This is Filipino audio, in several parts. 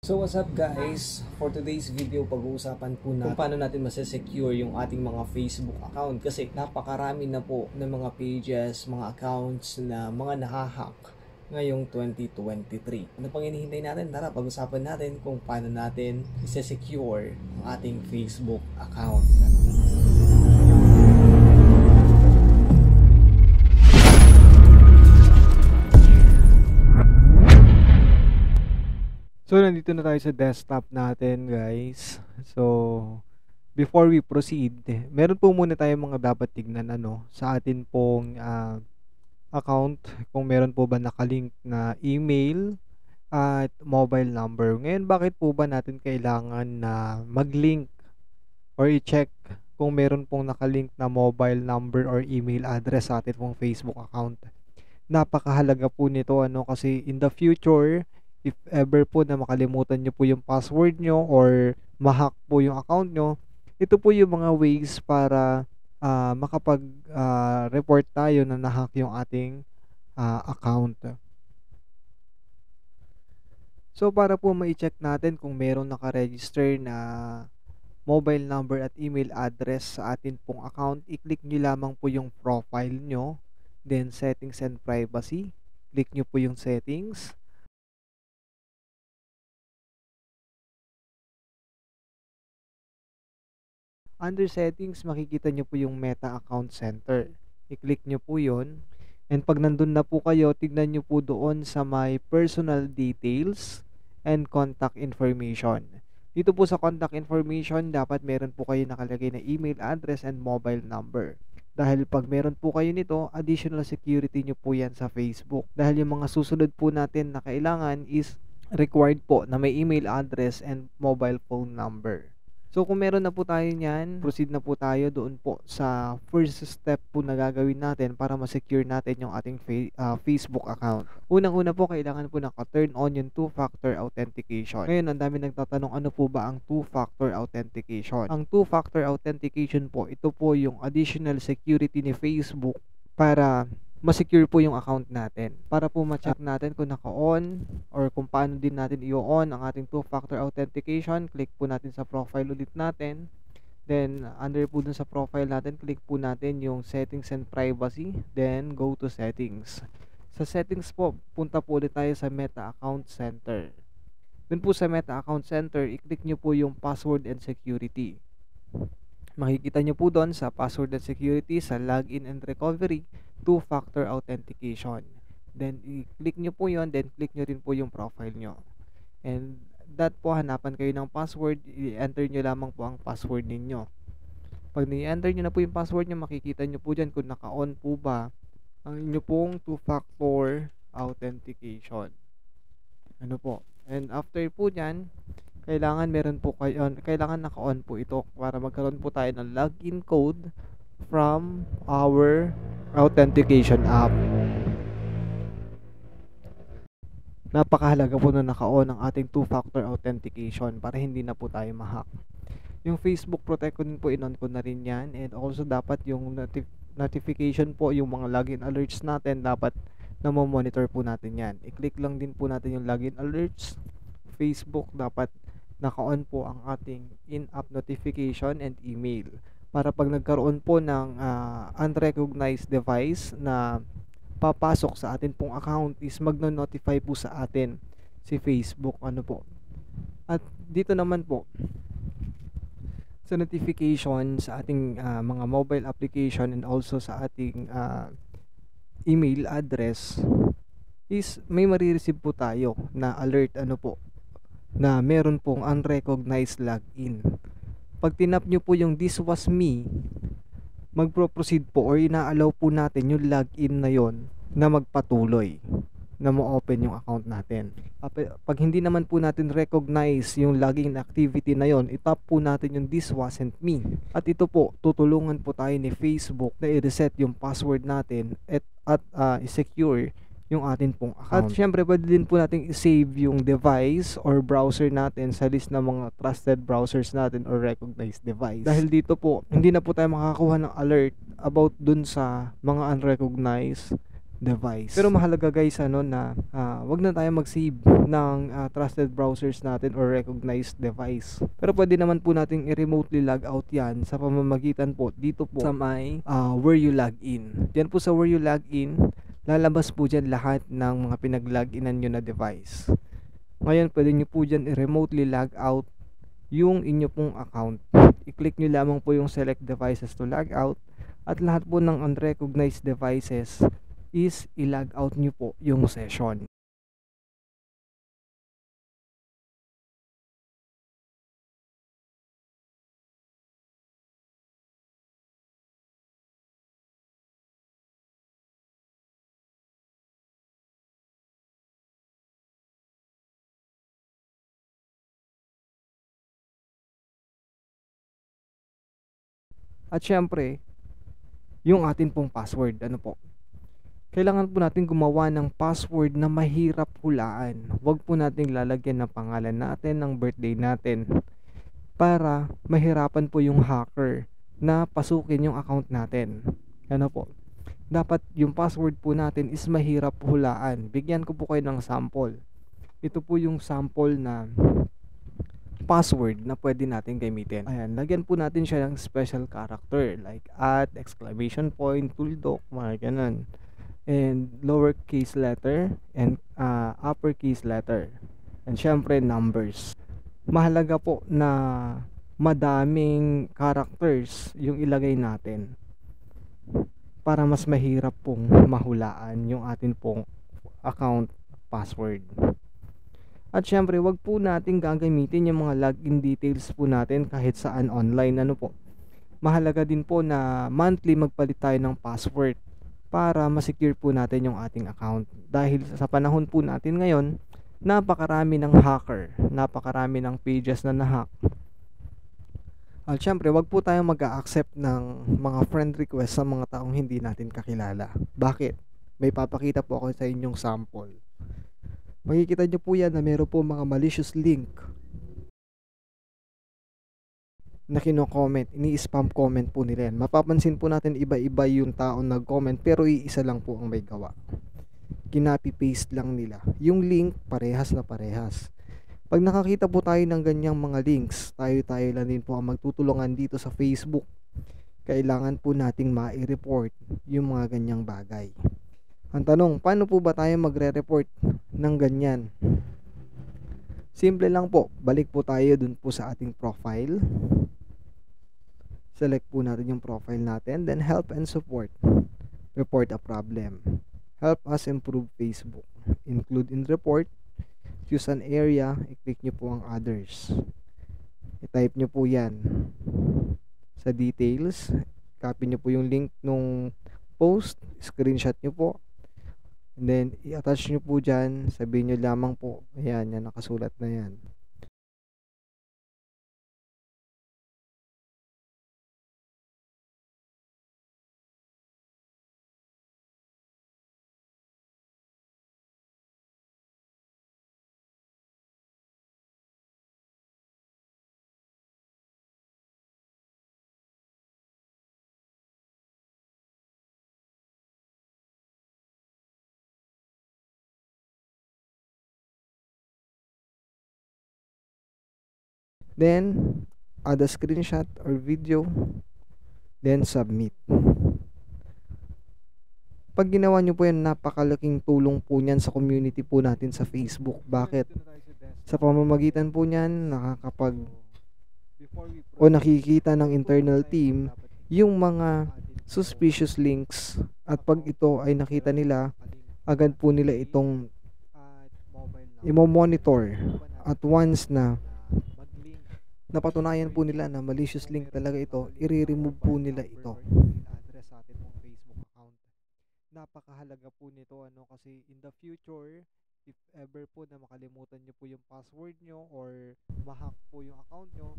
So what's up guys? For today's video, pag-uusapan po natin kung paano natin masesecure yung ating mga Facebook account kasi napakarami na po ng mga pages, mga accounts na mga nahahack ngayong 2023. Ano pang hinihintay natin? Tara, pag-usapan natin kung paano natin isesecure ang ating Facebook account. So, nandito na tayo sa desktop natin, guys. So, before we proceed, meron po muna tayong mga dapat tignan sa atin pong account. Kung meron po ba nakalink na email at mobile number. Ngayon, bakit po ba natin kailangan na mag-link or i-check kung meron pong nakalink na mobile number or email address sa atin pong Facebook account? Napakahalaga po nito kasi in the future, if ever po na makalimutan nyo po yung password nyo or ma-hack po yung account nyo, ito po yung mga ways para makapag-report tayo na na-hack yung ating account. So para po ma-check natin kung meron naka-register na mobile number at email address sa atin pong account, i-click nyo lamang po yung profile nyo, then settings and privacy. Click nyo po yung settings. Under settings, makikita nyo po yung Meta Account Center. I-click nyo po yun. And pag nandun na po kayo, tignan nyo po doon sa my personal details and contact information. Dito po sa contact information, dapat meron po kayo nakalagay na email address and mobile number. Dahil pag meron po kayo nito, additional security nyo po yan sa Facebook. Dahil yung mga susunod po natin na kailangan is required po na may email address and mobile phone number. So kung meron na po tayo niyan, proceed na po tayo doon po sa first step po na gagawin natin para ma-secure natin yung ating Facebook account. Unang-una po, kailangan po naka-turn on yung two-factor authentication. Ngayon, ang dami nagtatanong ano po ba ang two-factor authentication. Ang two-factor authentication po, ito po yung additional security ni Facebook para ma-secure po yung account natin. Para po ma-check natin kung naka-on or kung paano din natin i-on ang ating two-factor authentication, click po natin sa profile ulit natin. Then, under po dun sa profile natin, click po natin yung settings and privacy. Then, go to settings. Sa settings po, punta po ulit tayo sa Meta Account Center. Dun po sa Meta Account Center, i-click nyo po yung password and security. Makikita nyo po doon sa password and security, sa login and recovery, two-factor authentication. Then, i-click nyo po yon, then click nyo rin po yung profile nyo. And that po, hanapan kayo ng password, i-enter nyo lamang po ang password ninyo. Pag ni-enter nyo na po yung password nyo, makikita nyo po dyan kung naka-on po ba ang inyo pong two-factor authentication. Ano po? And after po dyan, kailangan meron po kayo, kailangan naka-on po ito para magkaroon po tayo ng login code from our authentication app. Napakahalaga po na naka-on ang ating two-factor authentication para hindi na po tayo ma-hack. Yung Facebook Protect ko din po, in-on ko na rin yan. And also dapat yung notification po, yung mga login alerts natin, dapat na monitor po natin yan. I-click lang din po natin yung login alerts. Facebook, dapat naka-on po ang ating in-app notification and email para pag nagkaroon po ng unrecognized device na papasok sa atin pong account is magno-notify po sa atin si Facebook po. At dito naman po sa notification sa ating mga mobile application and also sa ating email address is may marireceive po tayo na alert na meron pong unrecognized login. Pag tinap nyo po yung this was me, magpro-proceed po or ina-allow po natin yung login na yon na magpatuloy na ma-open yung account natin. Pag hindi naman po natin recognize yung login activity na yon, itap po natin yung this wasn't me. At ito po, tutulungan po tayo ni Facebook na i-reset yung password natin at i-secure yung atin pong account. At syempre, pwede din po natin i-save yung device or browser natin sa list ng mga trusted browsers natin or recognized device. Dahil dito po, hindi na po tayo makakakuha ng alert about dun sa mga unrecognized device. Pero mahalaga guys na wag na tayo mag-save ng trusted browsers natin or recognized device. Pero pwede naman po nating i-remotely log out yan sa pamamagitan po dito po sa may where you log in. Diyan po sa where you log in, lalabas po dyan lahat ng mga pinag-loginan nyo na device. Ngayon pwede nyo po dyan i-remotely log out yung inyo pong account. I-click nyo lamang po yung select devices to log out at lahat po ng unrecognized devices is i-log out nyo po yung session. At syempre, yung atin pong password, ano po? Kailangan po natin gumawa ng password na mahirap hulaan. Huwag po nating lalagyan ng pangalan natin, ng birthday natin para mahirapan po yung hacker na pasukin yung account natin. Ano po? Dapat yung password po natin is mahirap hulaan. Bigyan ko po kayo ng sample. Ito po yung sample na password na pwede natin gamitin. Ayan, lagyan po natin siya ng special character like at, exclamation point, tuldok, mga ganun. And lowercase letter and uppercase letter. And syempre numbers. Mahalaga po na madaming characters yung ilagay natin para mas mahirap pong mahulaan yung atin pong account password. At syempre, wag po natin gagamitin yung mga login details po natin kahit saan online. Ano po? Mahalaga din po na monthly magpalit tayo ng password para ma-secure po natin yung ating account. Dahil sa panahon po natin ngayon, napakarami ng hacker, napakarami ng pages na na-hack. At syempre, wag po tayong mag-a-accept ng mga friend request sa mga taong hindi natin kakilala. Bakit? May papakita po ako sa inyong sample. Makikita nyo po yan na meron po mga malicious link na kino-comment, ini-spam comment po nila yan. Mapapansin po natin iba-iba yung taong nag-comment pero iisa lang po ang may gawa. Kinopy-paste lang nila. Yung link parehas na parehas. Pag nakakita po tayo ng ganyang mga links, tayo lang din po ang magtutulungan dito sa Facebook. Kailangan po nating ma-report yung mga ganyang bagay. Ang tanong, paano po ba tayo magre-report ng ganyan? Simple lang po, balik po tayo dun po sa ating profile. Select po natin yung profile natin, then help and support. Report a problem. Help us improve Facebook. Include in report. Choose an area, i-click nyo po ang others. I-type nyo po yan sa details. Copy nyo po yung link nung post, screenshot nyo po. And then, i-attach nyo po dyan. Sabihin nyo lamang po. Ayan, yan, nakasulat na yan. Then, add a screenshot or video. Then, submit. Pag ginawa nyo po yan, napakalaking tulong po niyan sa community po natin sa Facebook. Bakit? Sa pamamagitan po niyan, nakikita ng internal team yung mga suspicious links. At pag ito ay nakita nila, agad po nila itong imo-monitor. At once na napatunayan po nila na malicious link talaga ito, i-remove po nila ito. Napakahalaga po nito kasi in the future, if ever po na makalimutan nyo po yung password nyo or ma-hack po yung account nyo,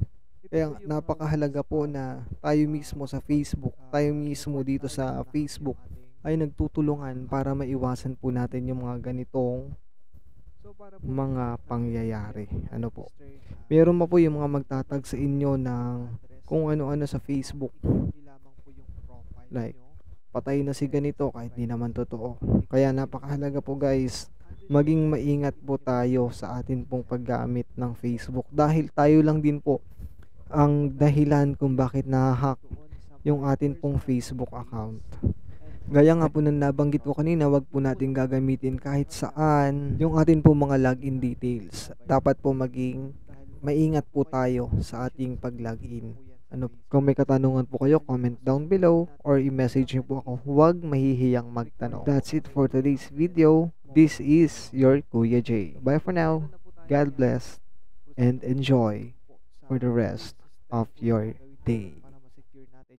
kaya napakahalaga po na tayo mismo sa Facebook, tayo mismo dito sa Facebook ay nagtutulungan para maiwasan po natin yung mga ganitong mga pangyayari. Ano po? Meron pa po yung mga magtatag sa inyo ng kung ano-ano sa Facebook. Like patay na si ganito kahit di naman totoo. Kaya napakahalaga po guys, maging maingat po tayo sa atin pong paggamit ng Facebook dahil tayo lang din po ang dahilan kung bakit nahahack yung atin pong Facebook account. Gaya nga po ng nabanggit ko kanina, wag po natin gagamitin kahit saan yung atin po mga login details. Dapat po maging maingat po tayo sa ating pag-login. Kung may katanungan po kayo, comment down below or i-message niyo po ako. Huwag mahihiyang magtanong. That's it for today's video. This is your Kuya J. Bye for now. God bless and enjoy for the rest of your day.